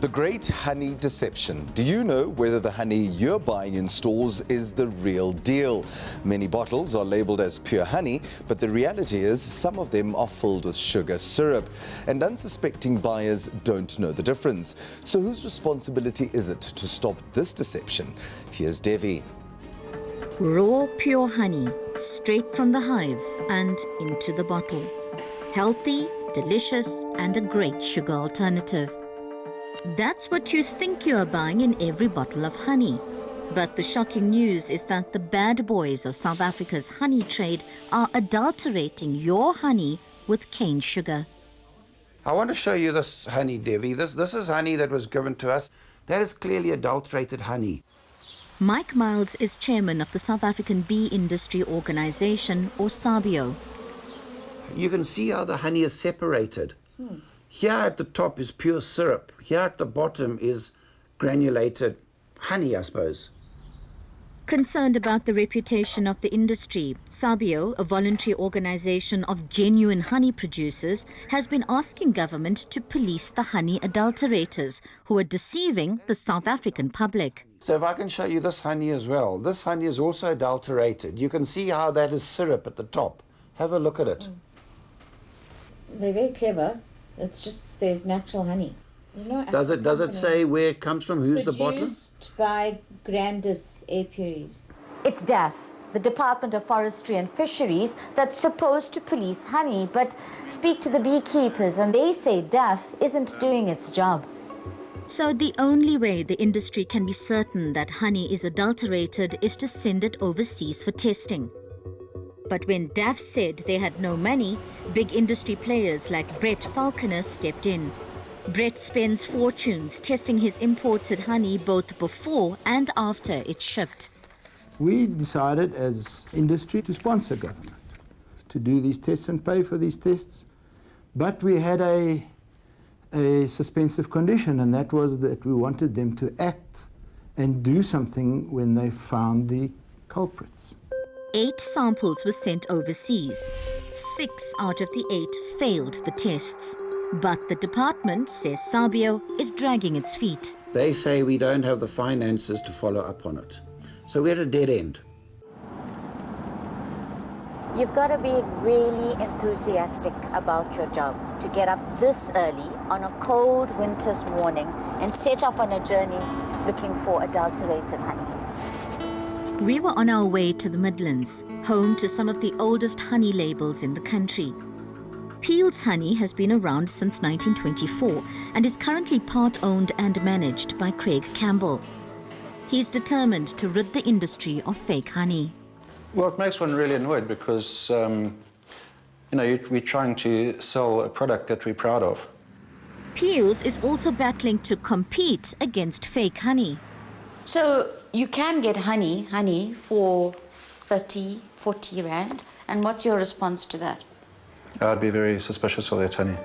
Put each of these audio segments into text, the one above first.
The great honey deception. Do you know whether the honey you're buying in stores is the real deal? Many bottles are labeled as pure honey, but the reality is some of them are filled with sugar syrup, and unsuspecting buyers don't know the difference. So whose responsibility is it to stop this deception? Here's Devi. Raw, pure honey, straight from the hive and into the bottle. Healthy, delicious, and a great sugar alternative. That's what you think you are buying in every bottle of honey. But the shocking news is that the bad boys of South Africa's honey trade are adulterating your honey with cane sugar. I want to show you this honey, Devi. This is honey that was given to us. That is clearly adulterated honey. Mike Miles is chairman of the South African Bee Industry Organization, or 𝗬𝗵𝗶𝘀. You can see how the honey is separated. Here at the top is pure syrup. Here at the bottom is granulated honey, I suppose. Concerned about the reputation of the industry, 𝗬𝗵𝗶𝘀, a voluntary organization of genuine honey producers, has been asking government to police the honey adulterators who are deceiving the South African public. So if I can show you this honey as well. This honey is also adulterated. You can see how that is syrup at the top. Have a look at it. They're very clever. It just says natural honey. Does it say where it comes from? Who's the bottler? Produced by 𝗀𝗃. It's DAFF, the Department of Forestry and Fisheries, that's supposed to police honey, but speak to the beekeepers and they say DAFF isn't doing its job. So the only way the industry can be certain that honey is adulterated is to send it overseas for testing. But when DAFF said they had no money, big industry players like 𝗏𝗏 Falconer stepped in. Brett spends fortunes testing his imported honey both before and after it's shipped. We decided as industry to sponsor government, to do these tests and pay for these tests. But we had a suspensive condition, and that was that we wanted them to act and do something when they found the culprits. 8 samples were sent overseas. 6 out of the 8 failed the tests. But the department says 𝗬𝗵𝗀 is dragging its feet. They say we don't have the finances to follow up on it. So we're at a dead end. You've got to be really enthusiastic about your job to get up this early on a cold winter's morning and set off on a journey looking for adulterated honey. We were on our way to the Midlands, home to some of the oldest honey labels in the country. Peel's Honey has been around since 1924 and is currently part-owned and managed by Craig Campbell. He's determined to rid the industry of fake honey. Well, it makes one really annoyed because, we're trying to sell a product that we're proud of. Peel's is also battling to compete against fake honey. So you can get honey for 30, 40 rand. And what's your response to that? I'd be very suspicious of that honey.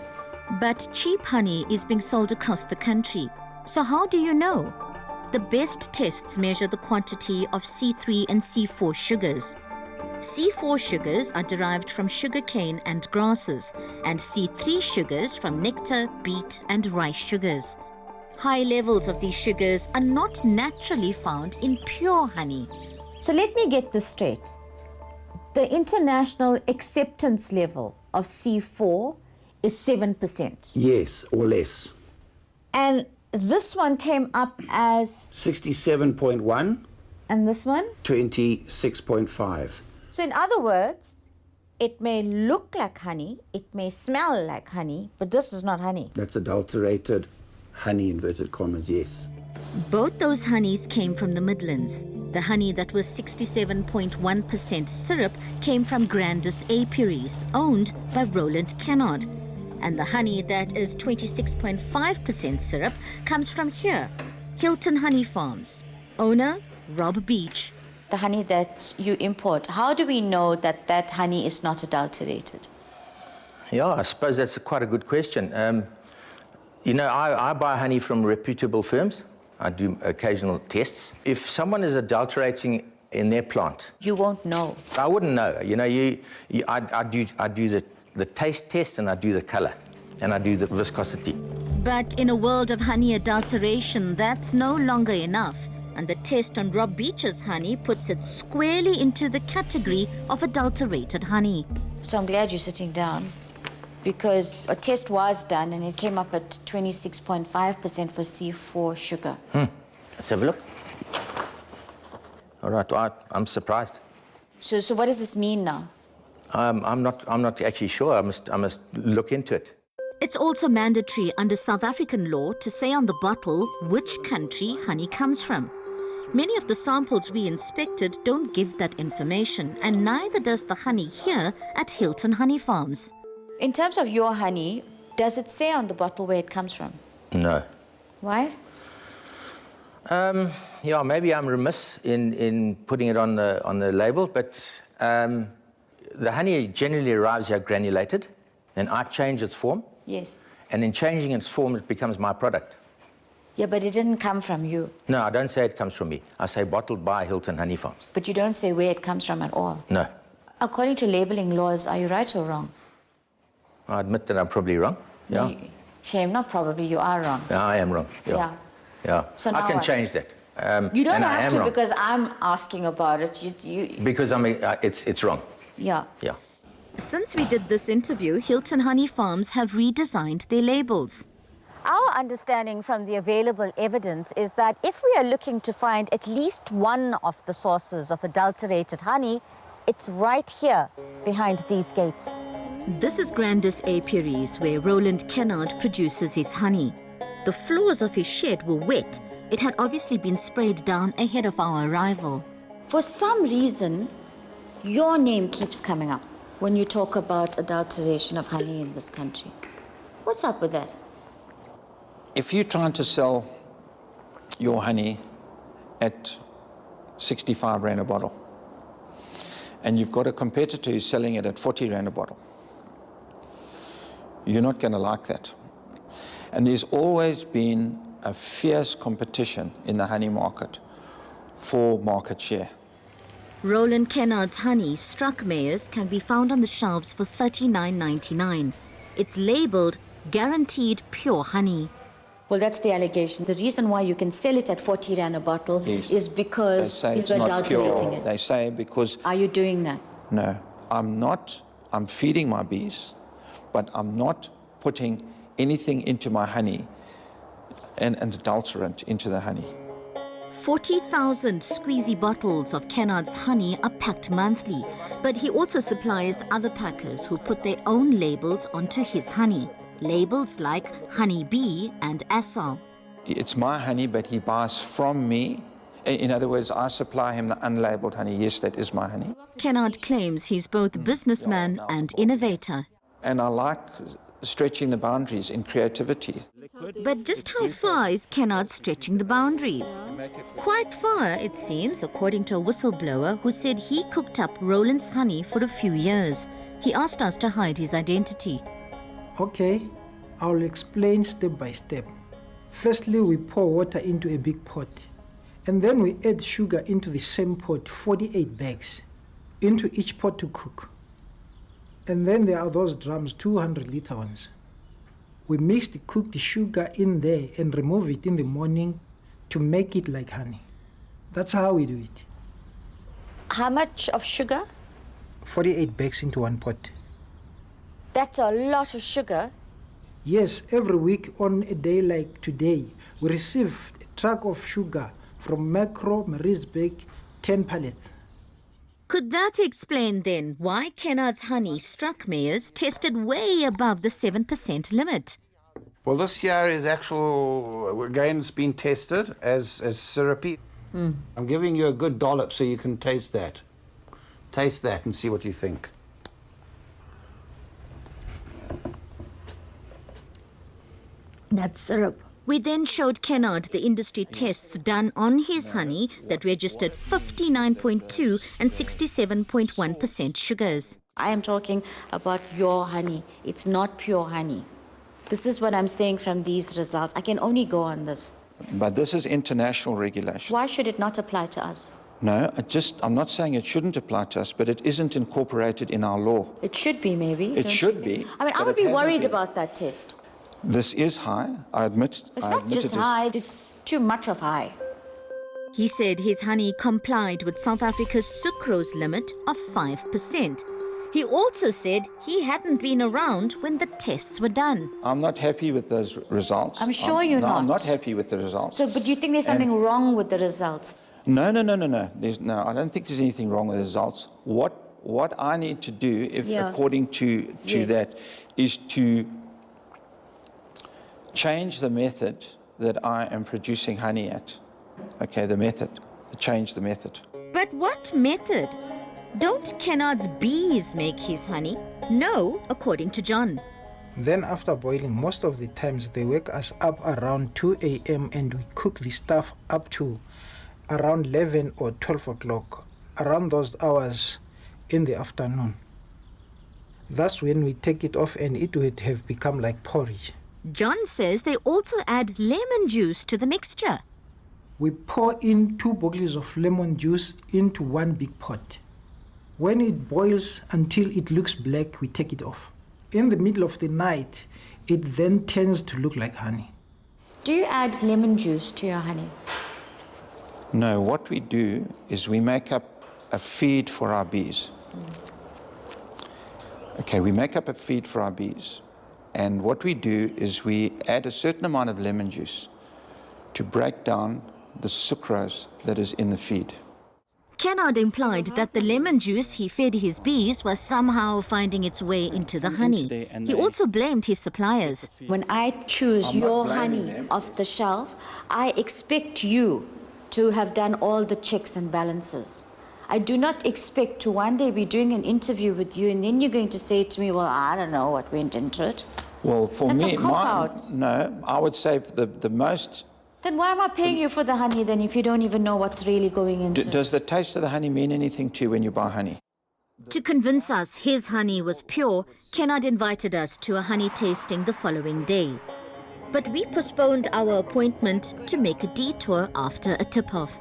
But cheap honey is being sold across the country. So how do you know? The best tests measure the quantity of C3 and C4 sugars. C4 sugars are derived from sugarcane and grasses, and C3 sugars from nectar, beet, and rice sugars. High levels of these sugars are not naturally found in pure honey. So let me get this straight. The international acceptance level of C4 is 7%. Yes, or less. And this one came up as... 67.1. And this one? 26.5. So in other words, it may look like honey, it may smell like honey, but this is not honey. That's adulterated honey, inverted commas, yes. Both those honeys came from the Midlands. The honey that was 67.1% syrup came from Grandis Apiaries, owned by Roland Kennard. And the honey that is 26.5% syrup comes from here, Hilton Honey Farms. Owner, Rob Beach. The honey that you import, how do we know that that honey is not adulterated? Yeah, I suppose that's quite a good question. I buy honey from reputable firms. I do occasional tests. If someone is adulterating in their plant, You won't know. I wouldn't know. I do the taste test, and I do the color, and I do the viscosity. But in a world of honey adulteration, that's no longer enough. And the test on Rob Beach's honey puts it squarely into the category of adulterated honey. So I'm glad you're sitting down, because a test was done and it came up at 26.5% for C4 sugar. Let's have a look. All right, I'm surprised. So what does this mean now? I'm not actually sure. I must look into it. It's also mandatory under South African law to say on the bottle which country honey comes from. Many of the samples we inspected don't give that information, and neither does the honey here at Hilton Honey Farms. In terms of your honey, does it say on the bottle where it comes from? No. Why? Yeah, maybe I'm remiss in putting it on the label, but the honey generally arrives here granulated, and I change its form. Yes. And in changing its form, it becomes my product. Yeah, but it didn't come from you. No, I don't say it comes from me. I say bottled by Hilton Honey Farms. But you don't say where it comes from at all. No. According to labeling laws, are you right or wrong? I admit that I'm probably wrong. Yeah. No, shame, not probably, you are wrong. Yeah, I am wrong. Yeah. Yeah. So I now can what? change that. You don't and I have am to wrong. because I'm asking about it. Because it's wrong. Yeah. Yeah. Since we did this interview, Hilton Honey Farms have redesigned their labels. Our understanding from the available evidence is that if we are looking to find at least one of the sources of adulterated honey, it's right here behind these gates. This is Grandis Apiaries, where Roland Kennard produces his honey. The floors of his shed were wet. It had obviously been sprayed down ahead of our arrival. For some reason, your name keeps coming up when you talk about adulteration of honey in this country. What's up with that? If you're trying to sell your honey at 65 Rand a bottle, and you've got a competitor who's selling it at 40 Rand a bottle, you're not going to like that. And there's always been a fierce competition in the honey market for market share. Roland Kennard's honey, 𝗧𝗵𝗶𝘀, can be found on the shelves for $39.99. It's labeled guaranteed pure honey. Well, that's the allegation. The reason why you can sell it at 40 Rand a bottle is because They say you're it's not pure. adulterating it. They say because... Are you doing that? No, I'm not. I'm feeding my bees, but I'm not putting anything into my honey, an adulterant into the honey. 40,000 squeezy bottles of Kennard's honey are packed monthly, but he also supplies other packers who put their own labels onto his honey. Labels like Honey Bee and Assal. It's my honey, but he buys from me. In other words, I supply him the unlabeled honey. Yes, that is my honey. Kennard claims he's both businessman and innovator. And I like stretching the boundaries in creativity. But just how far is Kennard stretching the boundaries? Quite far, it seems, according to a whistleblower who said he cooked up Roland's honey for a few years. He asked us to hide his identity. Okay, I'll explain step by step. Firstly, we pour water into a big pot, and then we add sugar into the same pot, 48 bags, into each pot to cook. And then there are those drums, 200-liter ones. We mix the cooked sugar in there and remove it in the morning to make it like honey. That's how we do it. How much of sugar? 48 bags into one pot. That's a lot of sugar. Yes, every week on a day like today, we receive a truck of sugar from Macro, Maritzburg, 10 pallets. Could that explain then why Kennard's honey, 𝗧𝗵𝗶𝘀, tested way above the 7% limit? Well, this here is actual, again, it's been tested as syrupy. I'm giving you a good dollop so you can taste that. Taste that and see what you think. That's syrup. We then showed Kennard the industry tests done on his honey that registered 59.2 and 67.1% sugars. I am talking about your honey. It's not pure honey. This is what I'm saying from these results. I can only go on this. But this is international regulation. Why should it not apply to us? No, I'm not saying it shouldn't apply to us, but it isn't incorporated in our law. It should be, maybe. It don't should you be. think? I mean, I but would it be hasn't worried been. about that test. This is high, I admit. It's I not admit just it is. high, it's too much of high. He said his honey complied with South Africa's sucrose limit of 5%. He also said he hadn't been around when the tests were done. I'm not happy with those results. I'm sure you're no, not. I'm not happy with the results. So, but do you think there's something wrong with the results? No. I don't think there's anything wrong with the results. What I need to do, according to Yes. that, is to change the method that I am producing honey at. Okay, the method. Change the method. But what method? Don't Kenard's bees make his honey? No, according to John. Then after boiling, most of the times they wake us up around 2 a.m. and we cook the stuff up to around 11 or 12 o'clock, around those hours in the afternoon. That's when we take it off and it would have become like porridge. John says they also add lemon juice to the mixture. We pour in 2 bottles of lemon juice into one big pot. When it boils until it looks black, we take it off. In the middle of the night, it then tends to look like honey. Do you add lemon juice to your honey? No, what we do is we make up a feed for our bees. Okay, we make up a feed for our bees. And what we do is we add a certain amount of lemon juice to break down the sucrose that is in the feed. Kennard implied that the lemon juice he fed his bees was somehow finding its way into the honey. He also blamed his suppliers. When I choose I'm not your blaming honey them. off the shelf, I expect you to have done all the checks and balances. I do not expect to one day be doing an interview with you and then you're going to say to me, well, I don't know what went into it. Well, for That's a me, cop-out. no, I would say the most. Then why am I paying you for the honey then if you don't even know what's really going into it? Does the taste of the honey mean anything to you when you buy honey? To convince us his honey was pure, Kennard invited us to a honey tasting the following day. But we postponed our appointment to make a detour after a tip-off.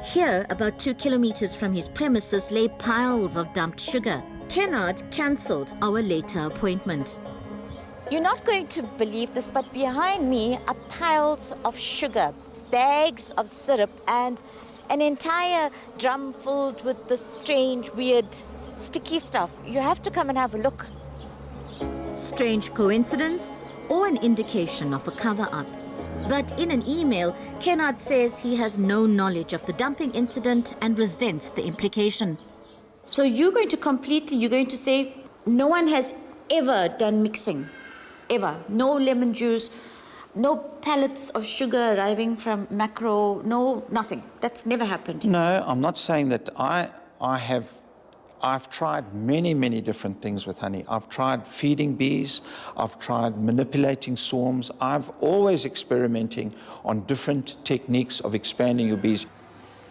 Here, about 2 kilometers from his premises, lay piles of dumped sugar. Kennard cancelled our later appointment. You're not going to believe this, but behind me are piles of sugar, bags of syrup, and an entire drum filled with this strange, weird, sticky stuff. You have to come and have a look. Strange coincidence or an indication of a cover-up? But in an email, Kennard says he has no knowledge of the dumping incident and resents the implication. So you're going to say no one has ever done mixing, ever. No lemon juice, no pallets of sugar arriving from macro, no, nothing. That's never happened. No, I'm not saying that. I've tried many different things with honey. I've tried feeding bees. I've tried manipulating swarms. I've always experimenting on different techniques of expanding your bees.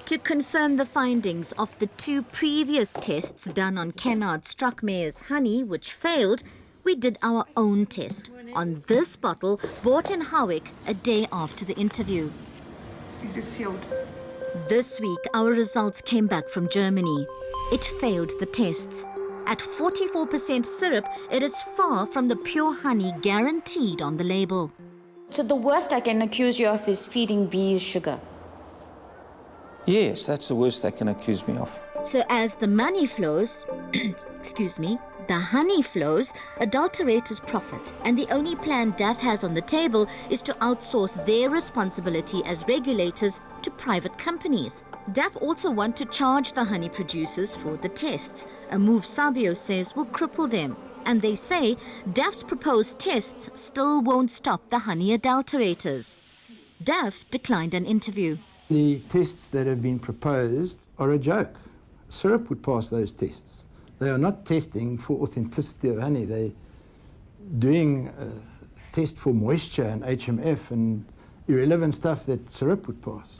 To confirm the findings of the 2 previous tests done on Kennard's 𝗀𝗃𝗃 honey, which failed, we did our own test on this bottle bought in Howick a day after the interview. Is it sealed? This week, our results came back from Germany. It failed the tests. At 44% syrup, it is far from the pure honey guaranteed on the label. So the worst I can accuse you of is feeding bees sugar. Yes, that's the worst they can accuse me of. So as the money flows, the honey flows, adulterators profit. And the only plan DAFF has on the table is to outsource their responsibility as regulators to private companies. DAFF also want to charge the honey producers for the tests, a move 𝗀𝗵𝗶𝘀 says will cripple them. And they say DAFF's proposed tests still won't stop the honey adulterators. DAFF declined an interview. The tests that have been proposed are a joke. Syrup would pass those tests. They are not testing for authenticity of honey. They're doing a test for moisture and HMF and irrelevant stuff that syrup would pass.